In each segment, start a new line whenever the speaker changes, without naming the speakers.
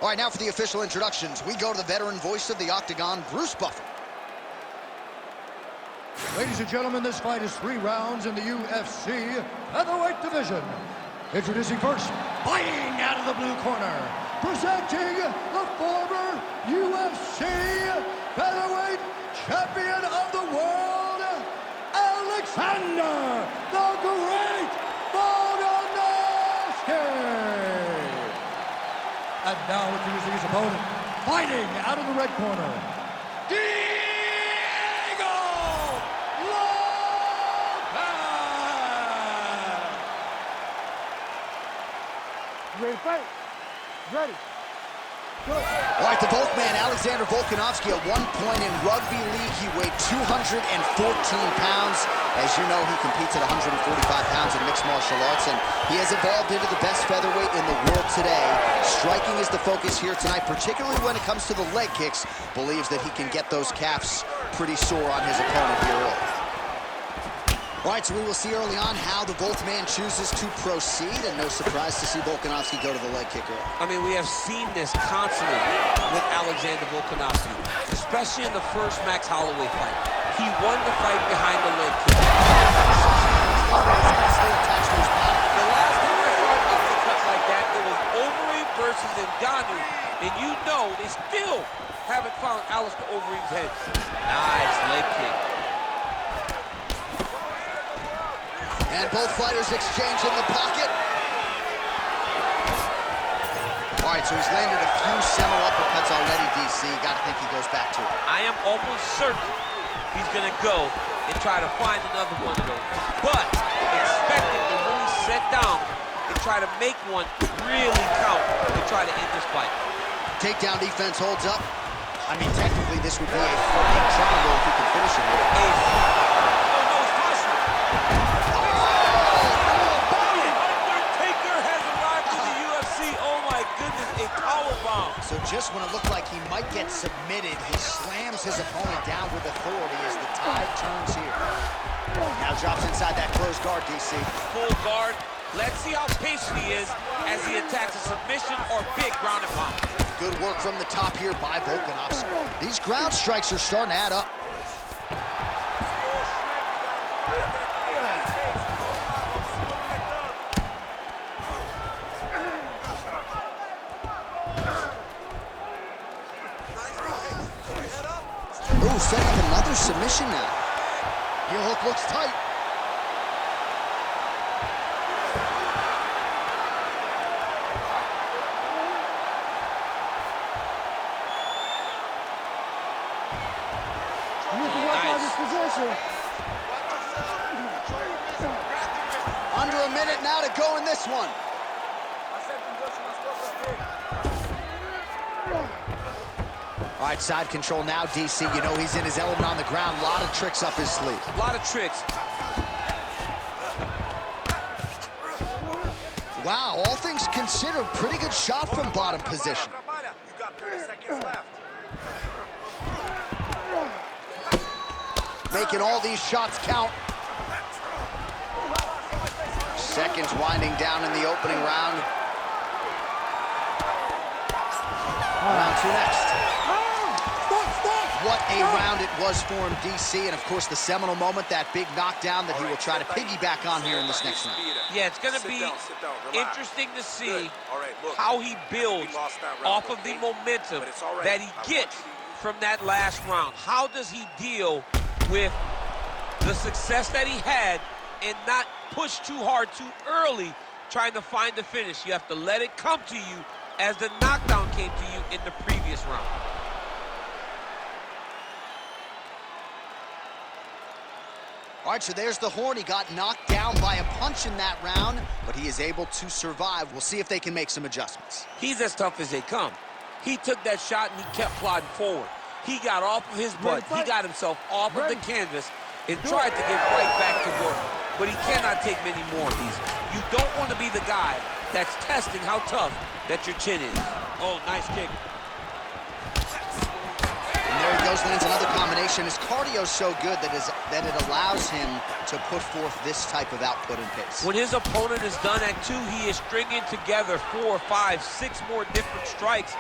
All right, now for the official introductions, we go to the veteran voice of the Octagon, Bruce Buffer.
Ladies and gentlemen, this fight is 3 rounds in the UFC featherweight division. Introducing first, fighting out of the blue corner, presenting the former UFC featherweight champion of the world, Alexander the Great Volkanovski. And now introducing his opponent, fighting out of the red corner,
Ready to fight? Ready. Good.
All right, the Volkman, Alexander Volkanovski, at one point in rugby league, he weighed 214 pounds. As you know, he competes at 145 pounds in mixed martial arts, and he has evolved into the best featherweight in the world today. Striking is the focus here tonight, particularly when it comes to the leg kicks. Believes that he can get those calves pretty sore on his opponent here early. All right, so we will see early on how the Volkman chooses to proceed, and no surprise to see Volkanovski go to the leg kicker.
I mean, we have seen this constantly with Alexander Volkanovski, especially in the first Max Holloway fight. He won the fight behind the leg kick. The last time I saw an uppercut like that, it was Overeem versus Ngannou, and you know they still haven't found Alistair Overeem's head. Nice leg kick.
And both fighters exchange in the pocket. All right, so he's landed a few seminal uppercuts already, DC. Gotta think he goes back to it.
I am almost certain he's gonna go and try to find another one of those. But expect him to really sit down and try to make one really count and try to end this fight.
Takedown defense holds up. I mean, technically, this would be a flying triangle if he can finish it. So just when it looked like he might get submitted, he slams his opponent down with authority as the tide turns here. Now drops inside that closed guard, DC.
Full guard. Let's see how patient he is as he attacks a submission or big ground and pound.
Good work from the top here by Volkanovski. These ground strikes are starting to add up. Ooh, setting up another submission now. Heel hook looks tight. Under a minute now to go in this one. All right, side control now, DC. You know he's in his element on the ground. A lot of tricks up his sleeve.
A lot of tricks.
Wow, all things considered, pretty good shot from bottom position.
You got 30 seconds left.
Making all these shots count. Seconds winding down in the opening round. Round 2 next. What a round it was for him, DC, and of course the seminal moment, that big knockdown that he will try to piggyback on here in this next round.
Yeah, it's going to be interesting to see how he builds off of the momentum that he gets from that last round. How does he deal with the success that he had and not push too hard too early trying to find the finish? You have to let it come to you as the knockdown came to you in the previous round.
All right, so there's the horn. He got knocked down by a punch in that round, but he is able to survive. We'll see if they can make some adjustments.
He's as tough as they come. He took that shot and he kept plodding forward. He got off of his butt. He got himself off of the canvas and tried to get right back to work. But he cannot take many more of these. You don't want to be the guy that's testing how tough that your chin is. Oh, nice kick.
And there he goes, lands another combination. His cardio's so good that it allows him to put forth this type of output and pace.
When his opponent is done at 2, he is stringing together 4, 5, 6 more different strikes.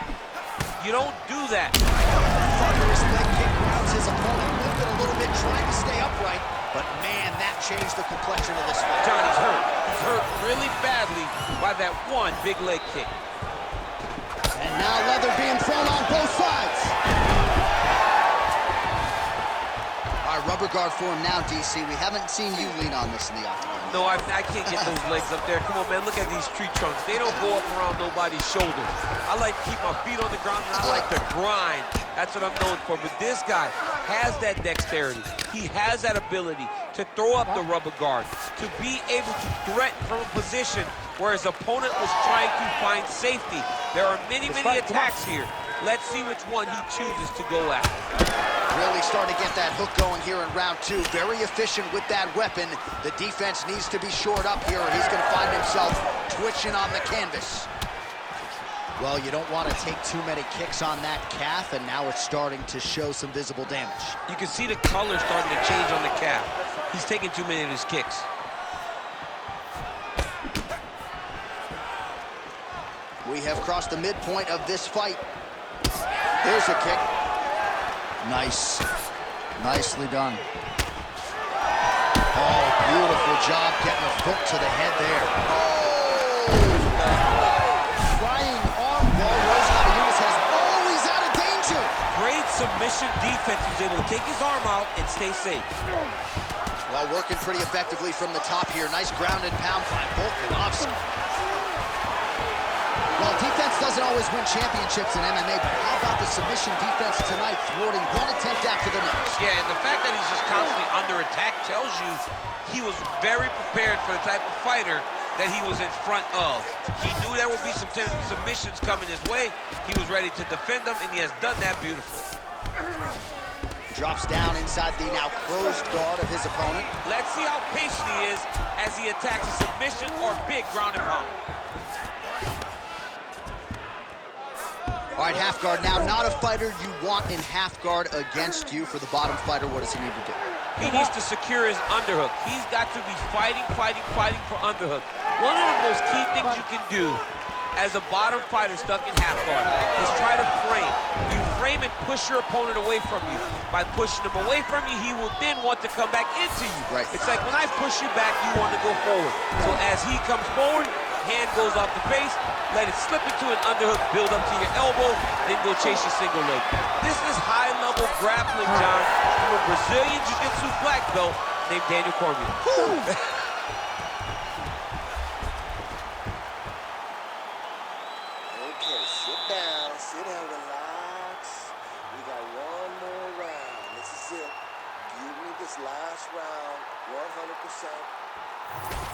You don't do that.
Thunderous leg kick grounds his opponent, lifted a little bit, trying to stay upright. But man, that changed the complexion of this fight.
Johnny's hurt. He's hurt really badly by that one big leg kick.
And now leather being thrown on both sides. All right, rubber guard for him now, DC. We haven't seen you lean on this in the octagon.
No, I can't get those legs up there. Come on, man, look at these tree trunks. They don't go up around nobody's shoulders. I like to keep my feet on the ground, and I like to grind. That's what I'm known for. But this guy has that dexterity. He has that ability to throw up the rubber guard, to be able to threaten from a position where his opponent was trying to find safety. There are many, many attacks here. Let's see which one he chooses to go at.
Really starting to get that hook going here in round 2. Very efficient with that weapon. The defense needs to be shored up here, or he's going to find himself twitching on the canvas. Well, you don't want to take too many kicks on that calf, and now it's starting to show some visible damage.
You can see the color starting to change on the calf. He's taking too many of his kicks.
We have crossed the midpoint of this fight. Here's a kick. Nice. Nicely done. Oh, beautiful job getting a foot to the head there. Oh! Flying arm ball. Rose Namajunas has always out of danger.
Great submission defense. He's able to take his arm out and stay safe.
Well, working pretty effectively from the top here. Nice ground and pound by Volkanovski. Well, defense doesn't always win championships in MMA, but how about the submission defense tonight, thwarting one attempt after the next?
Yeah, and the fact that he's just constantly under attack tells you he was very prepared for the type of fighter that he was in front of. He knew there would be some submissions coming his way. He was ready to defend them, and he has done that beautifully.
Drops down inside the now closed guard of his opponent.
Let's see how patient he is as he attacks a submission or big ground and pound.
All right, half guard now. Not a fighter you want in half guard against you. For the bottom fighter, what does he need to do?
He needs to secure his underhook. He's got to be fighting for underhook. One of the most key things you can do as a bottom fighter stuck in half guard is try to frame. You frame and push your opponent away from you. By pushing him away from you, he will then want to come back into you.
Right.
It's like when I push you back, you want to go forward. So as he comes forward, hand goes off the face, let it slip into an underhook, build up to your elbow, then go chase your single leg. This is high-level grappling, John, from a Brazilian Jiu-Jitsu black belt named Daniel Cormier.
Okay, sit down, relax. We got one more round. This is it. Give me this last round, 100%.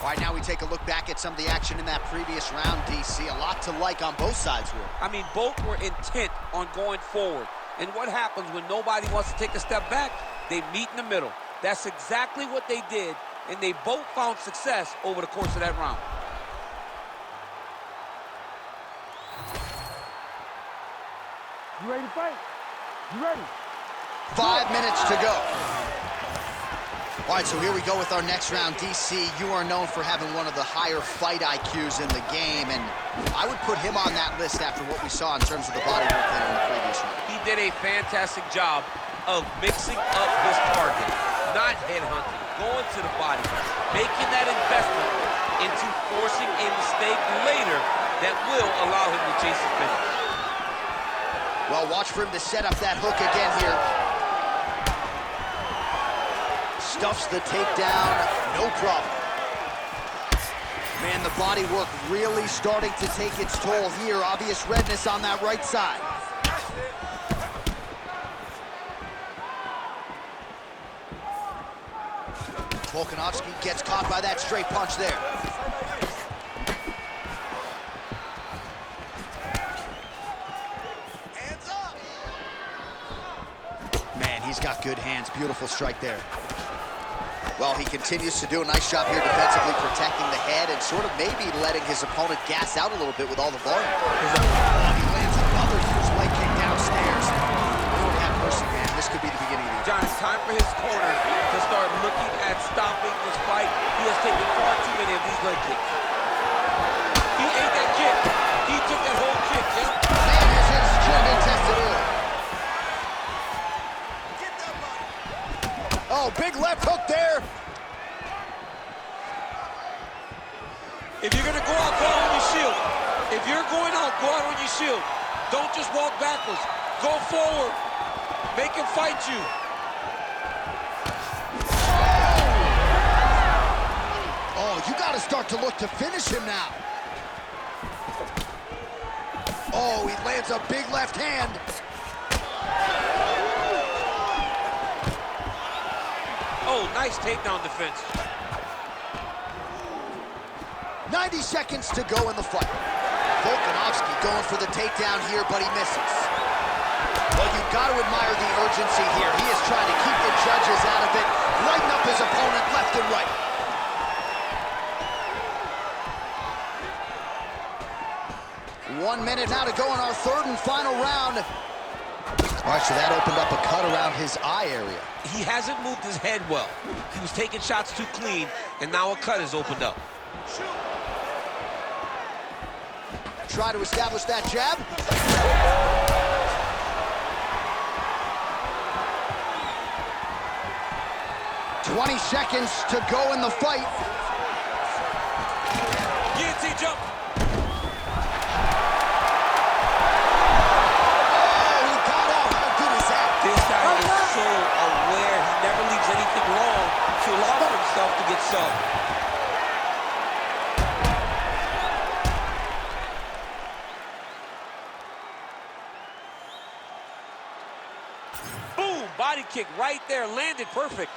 All right, now we take a look back at some of the action in that previous round, DC. A lot to like on both sides here.
I mean, both were intent on going forward. And what happens when nobody wants to take a step back? They meet in the middle. That's exactly what they did, and they both found success over the course of that round.
You ready to fight? You ready?
5 minutes to go. All right, so here we go with our next round. DC, you are known for having one of the higher fight IQs in the game, and I would put him on that list after what we saw in terms of the body work there in the previous round.
He did a fantastic job of mixing up his target, not headhunting, going to the body, making that investment into forcing a mistake later that will allow him to chase his finish.
Well, watch for him to set up that hook again here. Stuffs the takedown, no problem. Man, the body work really starting to take its toll here. Obvious redness on that right side. Volkanovski gets caught by that straight punch there.
Hands up!
Man, he's got good hands. Beautiful strike there. Well, he continues to do a nice job here defensively, protecting the head and sort of maybe letting his opponent gas out a little bit with all the volume. He lands another huge leg kick downstairs. Lord have mercy, man.
leg kick. He ate that kick. He took that whole kick, yeah.
Man, his hips should have been tested early. Oh, big left hook there.
If you're going to go out, go out on your shield. If you're going out, go out on your shield. Don't just walk backwards. Go forward. Make him fight you.
Oh, you got to start to look to finish him now. Oh, he lands a big left hand.
Oh, nice takedown defense.
90 seconds to go in the fight. Volkanovski going for the takedown here, but he misses. Well, you've got to admire the urgency here. He is trying to keep the judges out of it, lighten up his opponent left and right. One minute now to go in our third and final round. All right, so that opened up a cut around his eye area.
He hasn't moved his head well. He was taking shots too clean, and now a cut has opened up.
Try to establish that jab. 20 seconds to go in the fight.
Guillotine jump.
Oh, he got off. How good is that?
This guy is so aware. He never leaves anything wrong to allow himself to get subbed. Boom! Body kick right there. Landed perfect.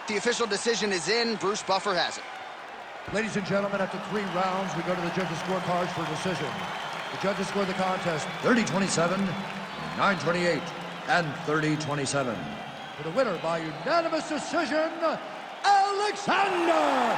The official decision is in. Bruce Buffer has it.
Ladies and gentlemen, after 3 rounds, we go to the judges' scorecards for decision. The judges score the contest 30-27, 9-28, and 30-27. For the winner by unanimous decision, Alexander